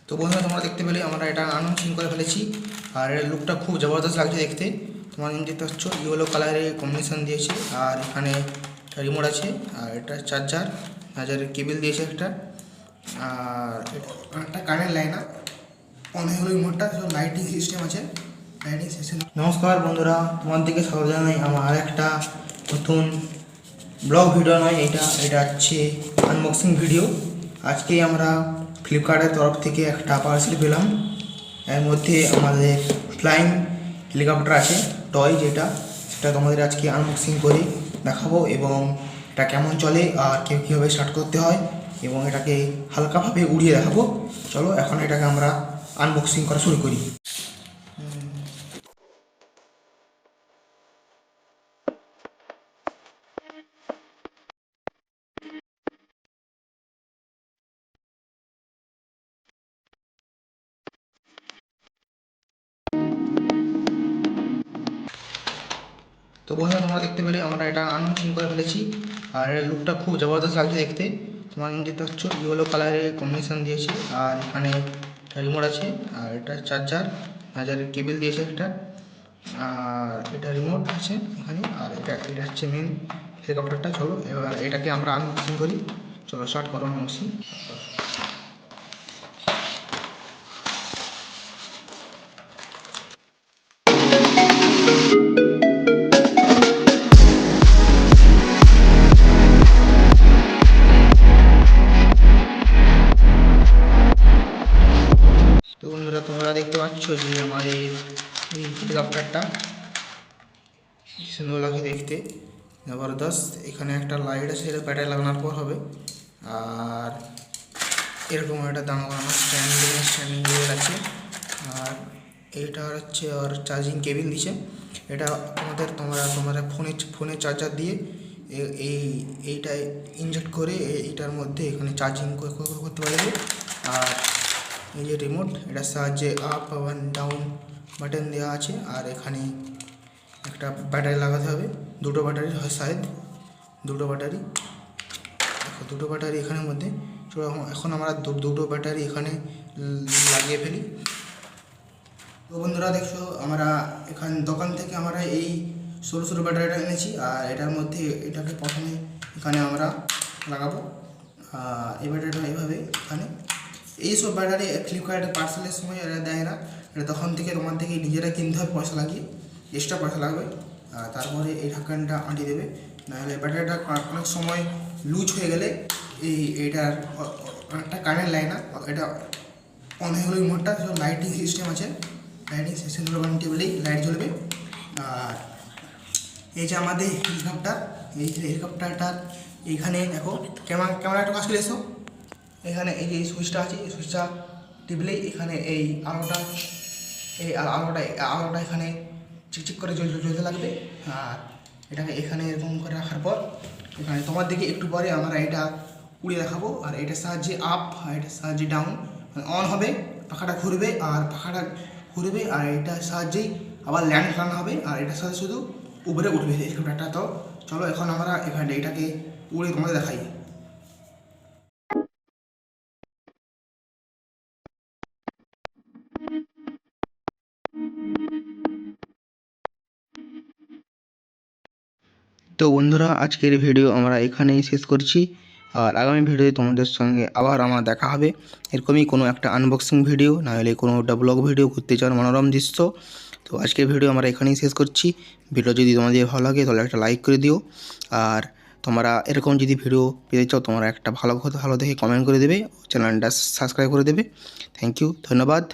তো বন্ধুরা তোমরা দেখতে পেলে আমরা এটা আনবক্সিং করে ফেলেছি। আর এর লুকটা খুব জবরদস্ত লাগছে দেখতে। তোমরা দেখতে পাচ্ছ ইয়েলো কালারের কম্বিনেশন দিয়েছে, আর এখানে রিমোট আছে, আর এটা চার্জারের কেবল দিয়েছে একটা, আর একটা কারেন্ট লাইন অন হলো রিমোটটা। লাইটিং সিস্টেম আছে, লাইটিং সিস্টেম। নমস্কার বন্ধুরা, তোমাদেরকে স্বাগত জানাই আমার আরেকটা নতুন ব্লগ ভিডিও নয়, এটা হচ্ছে আনবক্সিং ভিডিও। আজকে আমরা ফ্লিপকার্টের তরফ থেকে একটা পার্সেল পেলাম। এর মধ্যে আমাদের ফ্লাইং হেলিকপ্টার আছে, টয় যেটা, সেটা তোমাদের আজকে আনবক্সিং করে দেখাবো, এবং এটা কেমন চলে আর কীভাবে স্টার্ট করতে হয়, এবং এটাকে হালকাভাবে উড়িয়ে দেখাবো। চলো এখন এটাকে আমরা আনবক্সিং করা শুরু করি। তো বন্ধুরা তোমরা দেখতে পেলে আমরা এটা আনবক্সিং করে ফেলেছি। আর এর লুকটা খুব জবরদস্ত লাগছে দেখতে। তোমরা দেখতে পাচ্ছ ইয়েলো কালারের কম্বিনেশন দিয়েছে, আর এখানে রিমোট আছে, আর এটা চার্জারের কেবল দিয়েছে একটা, আর এটা রিমোট আছে এখানে, আর এটা হচ্ছে মেন হেলিকপ্টারটা। চলো এবার এটাকে আমরা আনবক্সিং করি। চলো স্টার্ট করো আনবক্সিং। তো বন্ধুরা তোমরা দেখতে পাচ্ছ যে আমার এই হেলিকপ্টারটা কি সুন্দর লাগে দেখতে, জবরদস্ত। এখানে একটা লাইট আছে, এটা ব্যাটারি লাগানোর পর হবে। আর এরকম একটা দাম লাগানো স্ট্যান্ডিং আছে। আর এইটা হচ্ছে আর চার্জিং কেবিল দিচ্ছে। এটা তোমরা ফোনে চার্জার দিয়ে এইটা ইনজেক্ট করে এইটার মধ্যে এখানে চার্জিং করতে পারবে। আর এই যে রিমোট, এটার সাহায্যে আপ এবং ডাউন বাটন দেওয়া আছে। আর এখানে একটা ব্যাটারি লাগাতে হবে, দুটো ব্যাটারি হয় শায়দ, দুটো ব্যাটারি এখানের মধ্যে। তো এখন আমরা দুটো ব্যাটারি এখানে লাগিয়ে ফেলি। তো বন্ধুরা দেখছো, আমরা দোকান থেকে আমরা এই সরু ব্যাটারিটা এনেছি, আর এটার মধ্যে এটাকে প্রথমে এখানে আমরা লাগাবো। এই ব্যাটারিটা এইভাবে এখানে। এইসব ব্যাটারি ফ্লিপকার্টে পার্সেলের সময় এরা দেয় না, এটা তখন থেকে তোমার থেকে নিজেরা কিনতে হবে, পয়সা লাগিয়ে, এক্সট্রা পয়সা লাগবে। তারপরে এই ঢাকনটা আঁটিয়ে দেবে, নাহলে ব্যাটারিটা অনেক সময় লুজ হয়ে গেলে এইটার একটা কারেন্ট লাইন এটা অন হয়ে গেলো রিমোটটা। লাইটিং সিস্টেম আছে, লাইটিং সিস্টেম বলেই লাইট জ্বলবে। আর এই যে আমাদের হেলিকপ্টার, এই হেলিকপ্টারটার এইখানে দেখো, ক্যামেরা একটু কাজ করে এসো। এখানে এই যে সুইচটা আছে, এই সুইচটা টিপলেই এখানে এই আলোটা এখানে চিকচিক করে জ্বলতে লাগবে। আর এটাকে এখানে এরকম করে রাখার পর এখানে তোমার দিকে একটু পরে আমরা এটা উড়িয়ে দেখাবো। আর এটার সাহায্যে আপ আর এটার সাহায্যে ডাউন অন হবে, পাখাটা ঘুরবে, আর এটার সাহায্যেই আবার ল্যান্ড করানো হবে। আর এটার সাথে শুধু উপরে উঠবে হেলিকপ্টারটা। তো চলো এখন আমরা এটাকে উড়ে তোমাদের দেখাই। তো বন্ধুরা আজকের ভিডিও আমরা এখানেই শেষ করছি। আর আগামী ভিডিওতে তোমাদের সঙ্গে আবার আমার দেখা হবে, এরকমই কোনো একটা আনবক্সিং ভিডিও, নাহলে কোনো একটা ব্লগ ভিডিও, ঘুরতে যাওয়ার মনোরম দৃশ্য। তো আজকের ভিডিও আমরা এখানেই শেষ করছি। ভিডিও যদি তোমাদের ভালো লাগে তাহলে একটা লাইক করে দিও। আর তোমরা এরকম যদি ভিডিও পেতে চাও, তোমরা একটা ভালো দেখে কমেন্ট করে দেবে, চ্যানেলটা সাবস্ক্রাইব করে দেবে। থ্যাংক ইউ, ধন্যবাদ।